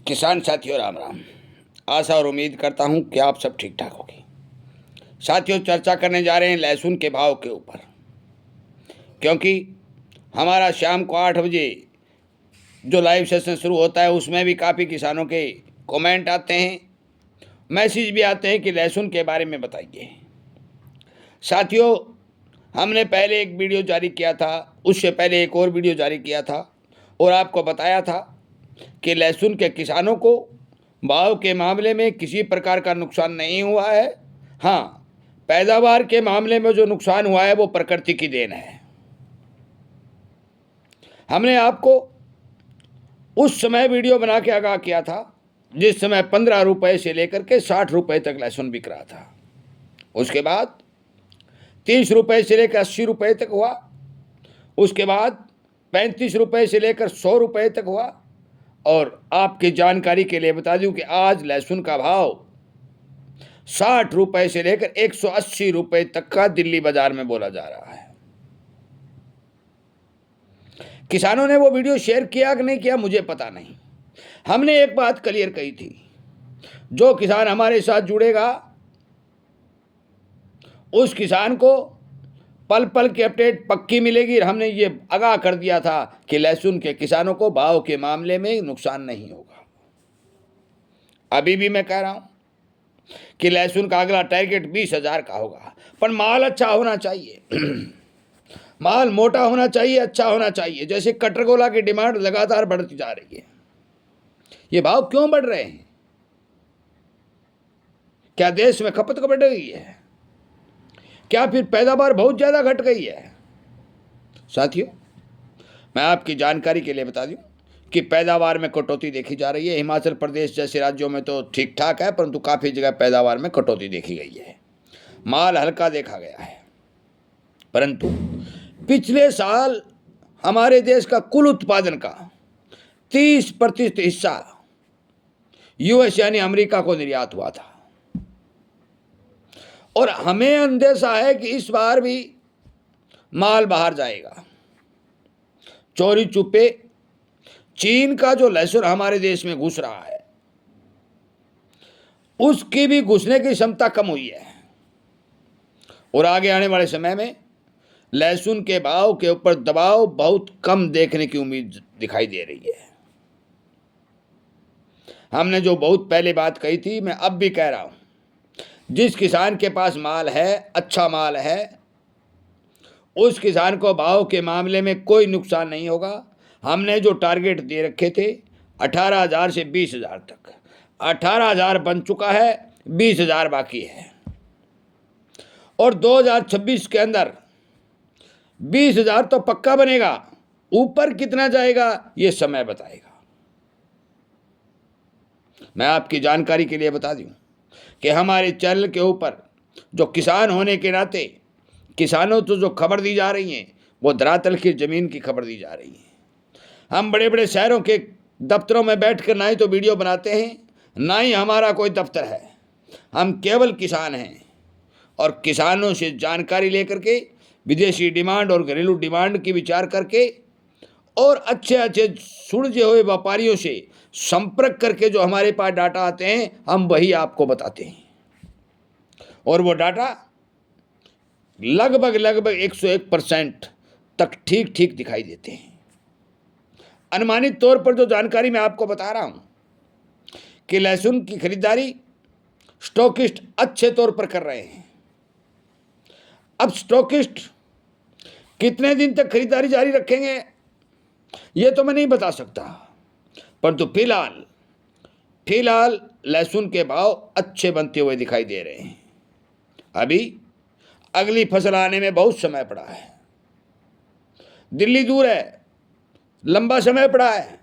किसान साथियों राम राम। आशा और उम्मीद करता हूँ कि आप सब ठीक ठाक होंगे। साथियों, चर्चा करने जा रहे हैं लहसुन के भाव के ऊपर, क्योंकि हमारा शाम को 8 बजे जो लाइव सेशन शुरू होता है उसमें भी काफ़ी किसानों के कमेंट आते हैं, मैसेज भी आते हैं कि लहसुन के बारे में बताइए। साथियों, हमने पहले एक वीडियो जारी किया था, उससे पहले एक और वीडियो जारी किया था और आपको बताया था कि लहसुन के किसानों को भाव के मामले में किसी प्रकार का नुकसान नहीं हुआ है। हाँ, पैदावार के मामले में जो नुकसान हुआ है वो प्रकृति की देन है। हमने आपको उस समय वीडियो बना के आगाह किया था जिस समय 15 रुपये से लेकर के 60 रुपये तक लहसुन बिक रहा था। उसके बाद 30 रुपये से लेकर 80 रुपये तक हुआ। उसके बाद 35 रुपये से लेकर 100 रुपये तक हुआ। और आपकी जानकारी के लिए बता दूं कि आज लहसुन का भाव 60 रुपये से लेकर 180 रुपये तक का दिल्ली बाजार में बोला जा रहा है। किसानों ने वो वीडियो शेयर किया कि नहीं किया मुझे पता नहीं। हमने एक बात क्लियर कही थी, जो किसान हमारे साथ जुड़ेगा उस किसान को पल पल की अपडेट पक्की मिलेगी। हमने ये आगाह कर दिया था कि लहसुन के किसानों को भाव के मामले में नुकसान नहीं होगा। अभी भी मैं कह रहा हूं कि लहसुन का अगला टारगेट 20,000 का होगा, पर माल अच्छा होना चाहिए। माल मोटा होना चाहिए, अच्छा होना चाहिए। जैसे कटरगोला की डिमांड लगातार बढ़ती जा रही है, ये भाव क्यों बढ़ रहे हैं? क्या देश में खपत बढ़ गई है? क्या फिर पैदावार बहुत ज़्यादा घट गई है? साथियों, मैं आपकी जानकारी के लिए बता दूं कि पैदावार में कटौती देखी जा रही है। हिमाचल प्रदेश जैसे राज्यों में तो ठीक ठाक है, परंतु काफ़ी जगह पैदावार में कटौती देखी गई है। माल हल्का देखा गया है। परंतु पिछले साल हमारे देश का कुल उत्पादन का 30% हिस्सा यूएस यानी अमेरिका को निर्यात हुआ था। और हमें अंदेशा है कि इस बार भी माल बाहर जाएगा। चोरी चुपे चीन का जो लहसुन हमारे देश में घुस रहा है उसकी भी घुसने की क्षमता कम हुई है। और आगे आने वाले समय में लहसुन के भाव के ऊपर दबाव बहुत कम देखने की उम्मीद दिखाई दे रही है। हमने जो बहुत पहले बात कही थी, मैं अब भी कह रहा हूं, जिस किसान के पास माल है, अच्छा माल है, उस किसान को भाव के मामले में कोई नुकसान नहीं होगा। हमने जो टारगेट दे रखे थे 18,000 से 20,000 तक, 18,000 बन चुका है, 20,000 बाकी है। और 2026 के अंदर 20,000 तो पक्का बनेगा। ऊपर कितना जाएगा ये समय बताएगा। मैं आपकी जानकारी के लिए बता दूं कि हमारे चैनल के ऊपर जो किसान होने के नाते किसानों तो जो खबर दी जा रही है वो धरातल की ज़मीन की खबर दी जा रही है। हम बड़े बड़े शहरों के दफ्तरों में बैठकर ना ही तो वीडियो बनाते हैं, ना ही हमारा कोई दफ्तर है। हम केवल किसान हैं और किसानों से जानकारी लेकर के विदेशी डिमांड और घरेलू डिमांड की विचार करके और अच्छे अच्छे सुलझे हुए व्यापारियों से संपर्क करके जो हमारे पास डाटा आते हैं हम वही आपको बताते हैं। और वो डाटा लगभग 101% तक ठीक ठीक दिखाई देते हैं। अनुमानित तौर पर जो जानकारी मैं आपको बता रहा हूं कि लहसुन की खरीदारी स्टॉकिस्ट अच्छे तौर पर कर रहे हैं। अब स्टॉकिस्ट कितने दिन तक खरीदारी जारी रखेंगे ये तो मैं नहीं बता सकता, परंतु फिलहाल लहसुन के भाव अच्छे बनते हुए दिखाई दे रहे हैं। अभी अगली फसल आने में बहुत समय पड़ा है। दिल्ली दूर है, लंबा समय पड़ा है।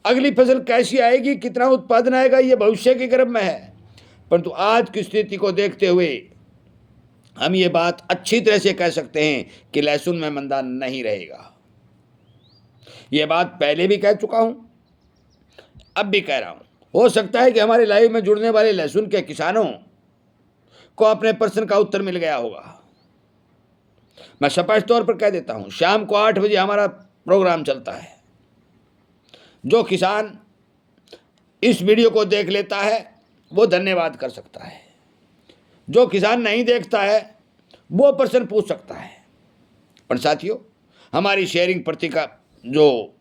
अगली फसल कैसी आएगी, कितना उत्पादन आएगा, ये भविष्य के गर्भ में है। परंतु आज की स्थिति को देखते हुए हम ये बात अच्छी तरह से कह सकते हैं कि लहसुन में मंदा नहीं रहेगा। ये बात पहले भी कह चुका हूं, अब भी कह रहा हूं। हो सकता है कि हमारे लाइव में जुड़ने वाले लहसुन के किसानों को अपने प्रश्न का उत्तर मिल गया होगा। मैं स्पष्ट तौर पर कह देता हूं, शाम को 8 बजे हमारा प्रोग्राम चलता है। जो किसान इस वीडियो को देख लेता है वो धन्यवाद कर सकता है। जो किसान नहीं देखता है वो प्रश्न पूछ सकता है। पर साथियों, हमारी शेयरिंग प्रति का जो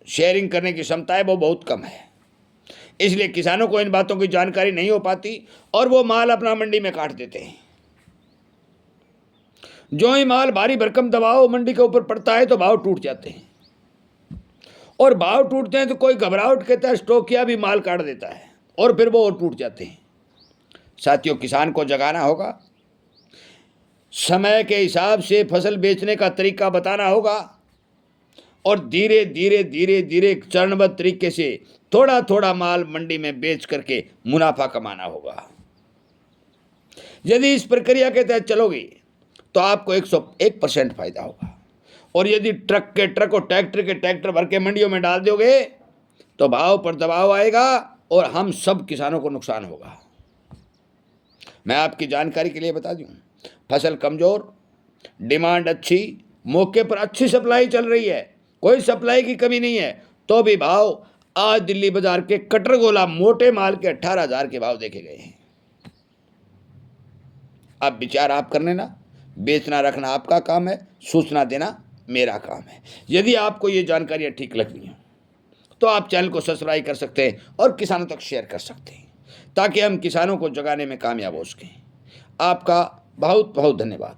शेयरिंग करने की क्षमता है वो बहुत कम है, इसलिए किसानों को इन बातों की जानकारी नहीं हो पाती और वो माल अपना मंडी में काट देते हैं। जो ही माल भारी भरकम दबाव मंडी के ऊपर पड़ता है तो भाव टूट जाते हैं, और भाव टूटते हैं तो कोई घबराहट के तहत स्टॉकिया भी माल काट देता है और फिर वो और टूट जाते हैं। साथियों, किसान को जगाना होगा, समय के हिसाब से फसल बेचने का तरीका बताना होगा और धीरे धीरे धीरे धीरे चरणबद्ध तरीके से थोड़ा थोड़ा माल मंडी में बेच करके मुनाफा कमाना होगा। यदि इस प्रक्रिया के तहत चलोगे तो आपको 101% फायदा होगा, और यदि ट्रक के ट्रक और ट्रैक्टर के ट्रैक्टर भर के मंडियों में डाल दोगे तो भाव पर दबाव आएगा और हम सब किसानों को नुकसान होगा। मैं आपकी जानकारी के लिए बता दूं, फसल कमज़ोर, डिमांड अच्छी, मौके पर अच्छी सप्लाई चल रही है, कोई सप्लाई की कमी नहीं है, तो भी भाव आज दिल्ली बाजार के कटरगोला मोटे माल के 18,000 के भाव देखे गए हैं। अब विचार आप कर लेना, बेचना रखना आपका काम है, सूचना देना मेरा काम है। यदि आपको ये जानकारियाँ ठीक लगती हैं तो आप चैनल को सब्सक्राइब कर सकते हैं और किसानों तक शेयर कर सकते हैं, ताकि हम किसानों को जगाने में कामयाब हो सकें। आपका बहुत बहुत धन्यवाद।